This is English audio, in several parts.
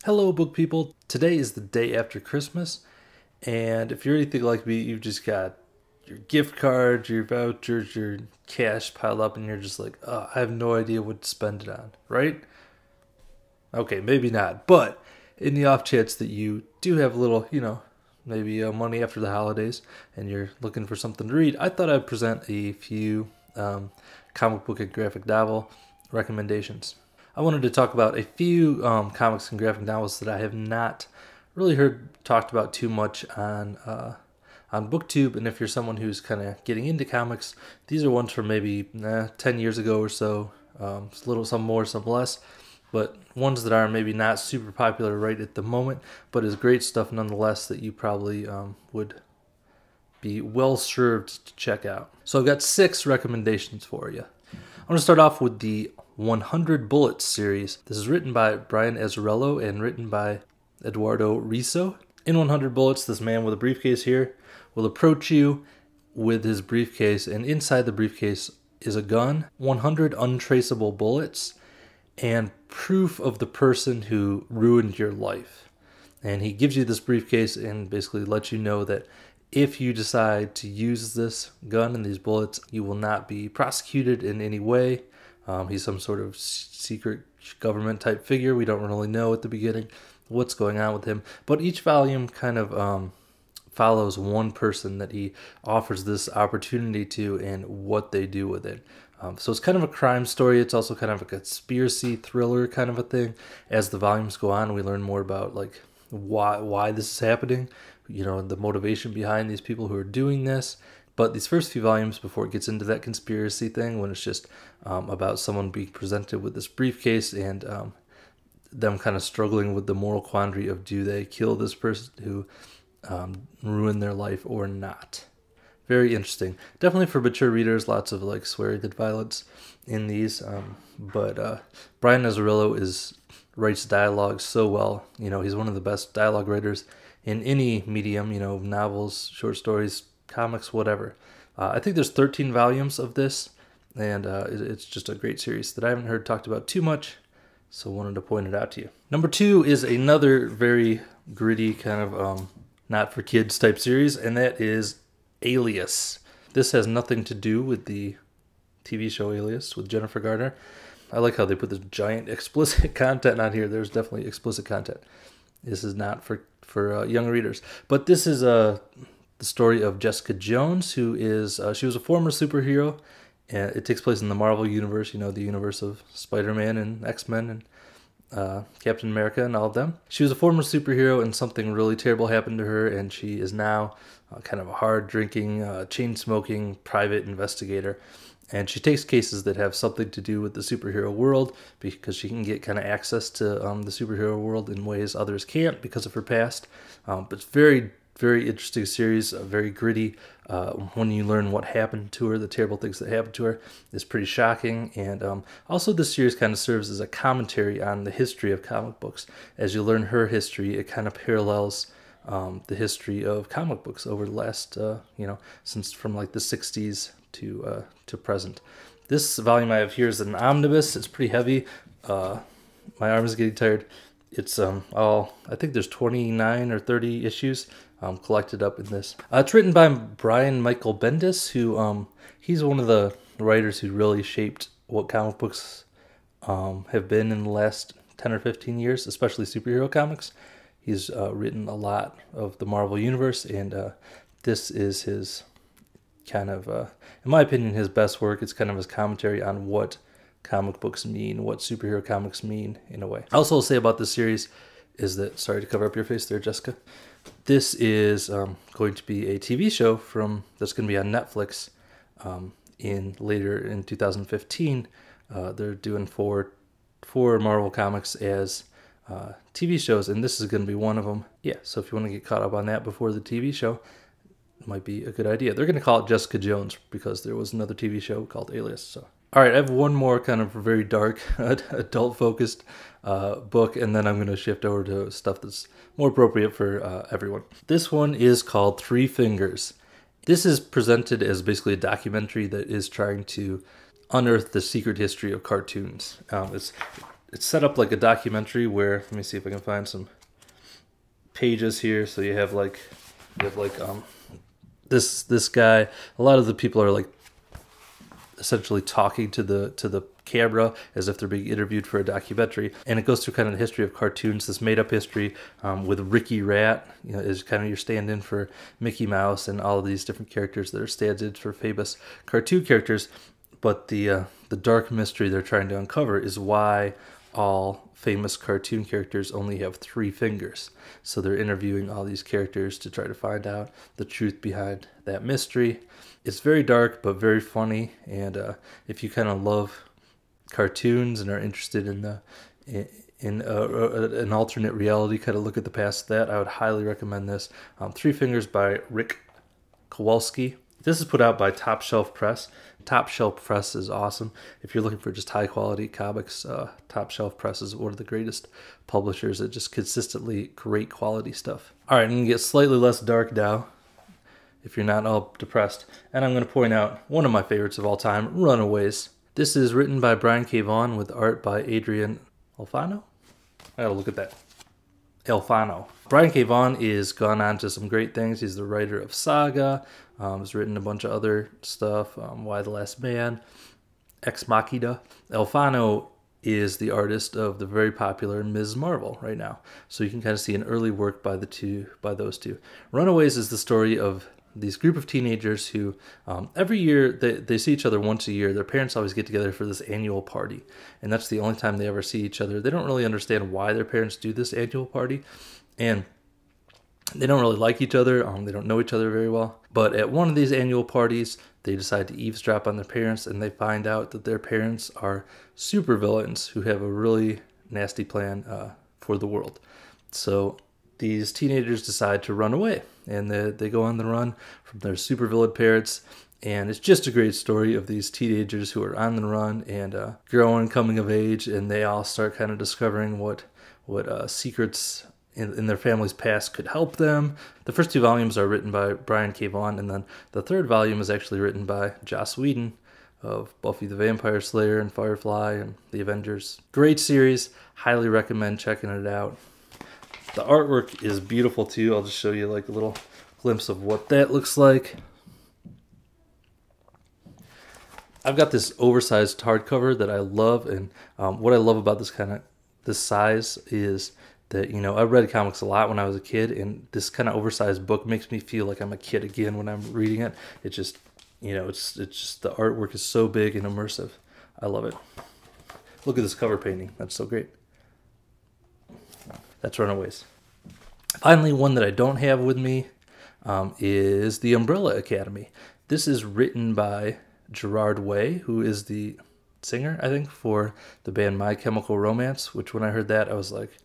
Hello, book people. Today is the day after Christmas, and if you're anything like me, you've just got your gift cards, your vouchers, your cash piled up, and you're just like, oh, I have no idea what to spend it on, right? Okay, maybe not, but in the off chance that you do have a little, maybe money after the holidays, and you're looking for something to read, I thought I'd present a few comic book and graphic novel recommendations. I wanted to talk about a few comics and graphic novels that I have not really heard talked about too much on BookTube. And if you're someone who's kind of getting into comics, these are ones from maybe 10 years ago or so. It's a little, some more, some less, but ones that are maybe not super popular right at the moment, but is great stuff nonetheless that you probably would be well served to check out. So I've got 6 recommendations for you. I'm going to start off with the 100 Bullets series. This is written by Brian Azzarello and written by Eduardo Riso. In 100 Bullets, this man with a briefcase here will approach you with his briefcase, and inside the briefcase is a gun, 100 untraceable bullets, and proof of the person who ruined your life. And he gives you this briefcase and basically lets you know that if you decide to use this gun and these bullets, you will not be prosecuted in any way. He's some sort of secret government type figure. We don't really know at the beginning what's going on with him. But each volume kind of follows one person that he offers this opportunity to and what they do with it. So it's kind of a crime story. It's also kind of a conspiracy thriller kind of a thing. As the volumes go on, we learn more about like why this is happening, the motivation behind these people who are doing this. But these first few volumes, before it gets into that conspiracy thing, when it's just about someone being presented with this briefcase and them kind of struggling with the moral quandary of do they kill this person who ruined their life or not. Very interesting. Definitely for mature readers, lots of like swearing and violence in these. But Brian Azzarello writes dialogue so well. He's one of the best dialogue writers in any medium, novels, short stories, comics, whatever. I think there's 13 volumes of this, and it's just a great series that I haven't heard talked about too much, so wanted to point it out to you. Number 2 is another very gritty kind of not for kids type series, and that is Alias. This has nothing to do with the TV show Alias with Jennifer Garner. I like how they put this giant explicit content on here. There's definitely explicit content. This is not for young readers, but this is the story of Jessica Jones, who is she was a former superhero, and it takes place in the Marvel universe. The universe of Spider-Man and X-Men and Captain America and all of them. She was a former superhero, and something really terrible happened to her, and she is now kind of a hard-drinking, chain-smoking private investigator. And she takes cases that have something to do with the superhero world because she can get kind of access to the superhero world in ways others can't because of her past. But it's very, very interesting series, very gritty. When you learn what happened to her, the terrible things that happened to her, is pretty shocking. And also this series kind of serves as a commentary on the history of comic books. As you learn her history, it kind of parallels the history of comic books over the last, since from like the 60s to present. This volume I have here is an omnibus. It's pretty heavy. My arm is getting tired. It's I think there's 29 or 30 issues collected up in this. It's written by Brian Michael Bendis, who he's one of the writers who really shaped what comic books have been in the last 10 or 15 years, especially superhero comics. He's written a lot of the Marvel Universe, and this is his kind of, in my opinion, his best work. It's kind of his commentary on what comic books mean, what superhero comics mean in a way. Also, I'll say about this series is that, sorry to cover up your face there, Jessica, this is going to be a TV show that's going to be on Netflix later in 2015. They're doing four Marvel comics as TV shows, and this is going to be one of them. Yeah, so if you want to get caught up on that before the TV show, it might be a good idea. They're going to call it Jessica Jones because there was another TV show called Alias. So, all right, I have one more kind of very dark, adult-focused book, and then I'm going to shift over to stuff that's more appropriate for everyone. This one is called Three Fingers. This is presented as basically a documentary that is trying to unearth the secret history of cartoons. It's it's set up like a documentary where, let me see if I can find some pages here. So you have like this guy. A lot of the people are like essentially talking to the camera as if they're being interviewed for a documentary, and it goes through kind of the history of cartoons, this made-up history, with Ricky Rat, is kind of your stand-in for Mickey Mouse and all of these different characters that are stand-ins for famous cartoon characters. But the dark mystery they're trying to uncover is why all famous cartoon characters only have 3 fingers. So they're interviewing all these characters to try to find out the truth behind that mystery. It's very dark but very funny, and if you kind of love cartoons and are interested in an alternate reality, kind of look at the past of that, I would highly recommend this. 3 Fingers by Rick Kowalski. This is put out by Top Shelf Press. Top Shelf Press is awesome. If you're looking for just high quality comics, Top Shelf Press is one of the greatest publishers that just consistently great quality stuff. All right, I'm going to get slightly less dark now, if you're not all depressed. And I'm going to point out one of my favorites of all time, Runaways. This is written by Brian K. Vaughan with art by Adrian Alfano. I gotta look at that. Alfano. Brian K. Vaughan is gone on to some great things. He's the writer of Saga. He's written a bunch of other stuff. Why the Last Man, Ex Machina. Alfano is the artist of the very popular Ms. Marvel right now. So you can kind of see an early work by those two. Runaways is the story of these group of teenagers who every year they see each other once a year. Their parents always get together for this annual party, and that's the only time they ever see each other. They don't really understand why their parents do this annual party, and they don't really like each other. They don't know each other very well. But at one of these annual parties, they decide to eavesdrop on their parents, and they find out that their parents are supervillains who have a really nasty plan for the world. So these teenagers decide to run away, and they go on the run from their supervillain parents. And it's just a great story of these teenagers who are on the run and growing, coming of age, and they all start kind of discovering what secrets in their family's past could help them. The first 2 volumes are written by Brian K. Vaughan, and then the 3rd volume is actually written by Joss Whedon of Buffy the Vampire Slayer and Firefly and The Avengers. Great series. Highly recommend checking it out. The artwork is beautiful too. I'll just show you like a little glimpse of what that looks like. I've got this oversized hardcover that I love, and what I love about this size is that, I read comics a lot when I was a kid, and this kind of oversized book makes me feel like I'm a kid again when I'm reading it. It just, it's just the artwork is so big and immersive. I love it. Look at this cover painting. That's so great. That's Runaways. Finally, one that I don't have with me is The Umbrella Academy. This is written by Gerard Way, who is the singer, I think, for the band My Chemical Romance, which when I heard that, I was like,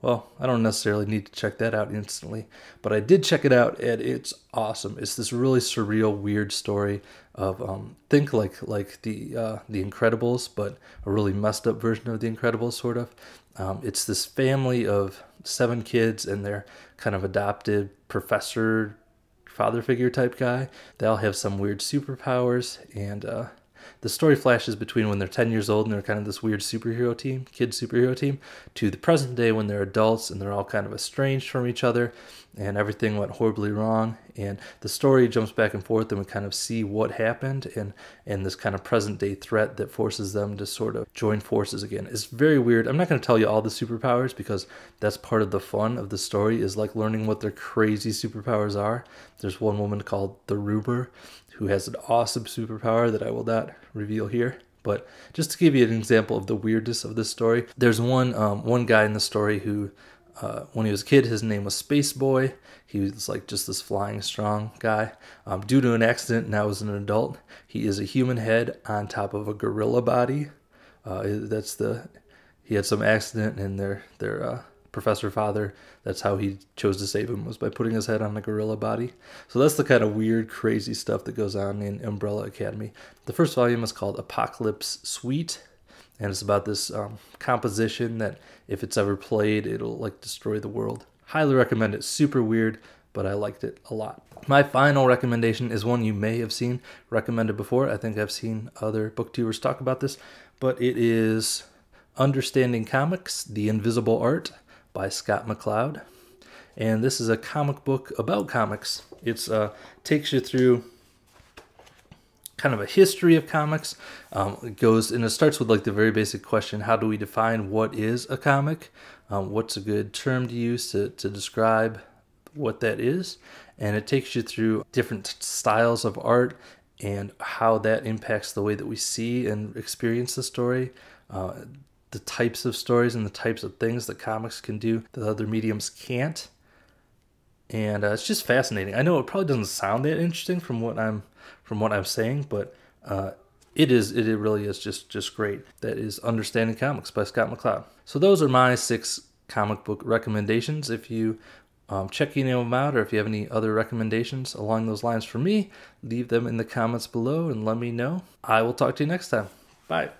well, I don't necessarily need to check that out instantly. But I did check it out, and it's awesome. It's this really surreal, weird story of, think like the Incredibles, but a really messed up version of the Incredibles, sort of. It's this family of 7 kids and their kind of adopted professor, father figure type guy. They all have some weird superpowers, and the story flashes between when they're 10 years old and they're kind of this weird superhero team, kid superhero team, to the present day when they're adults and they're all kind of estranged from each other and everything went horribly wrong. And the story jumps back and forth, and we kind of see what happened and this kind of present day threat that forces them to sort of join forces again. It's very weird. I'm not going to tell you all the superpowers because that's part of the fun of the story, is like learning what their crazy superpowers are. There's one woman called the Rumor who has an awesome superpower that I will not reveal here. But just to give you an example of the weirdness of this story, there's one guy in the story who, when he was a kid, his name was Space Boy. He was like just this flying strong guy. Due to an accident, now as an adult, he is a human head on top of a gorilla body. He had some accident, and their professor father, that's how he chose to save him, was by putting his head on a gorilla body. So that's the kind of weird, crazy stuff that goes on in Umbrella Academy. The first volume is called Apocalypse Suite, and it's about this composition that if it's ever played, it'll like destroy the world. Highly recommend it. Super weird, but I liked it a lot. My final recommendation is one you may have seen recommended before. I think I've seen other booktubers talk about this, but it is Understanding Comics, The Invisible Art by Scott McCloud. And this is a comic book about comics. It takes you through kind of a history of comics. It starts with like the very basic question: how do we define what is a comic? What's a good term to use to describe what that is? And it takes you through different styles of art and how that impacts the way that we see and experience the story, the types of stories and the types of things that comics can do that other mediums can't. And it's just fascinating. I know it probably doesn't sound that interesting from what I'm saying, but it really is just great. That is Understanding Comics by Scott McCloud. So those are my 6 comic book recommendations. If you check any of them out, or if you have any other recommendations along those lines for me, leave them in the comments below and let me know. I will talk to you next time. Bye.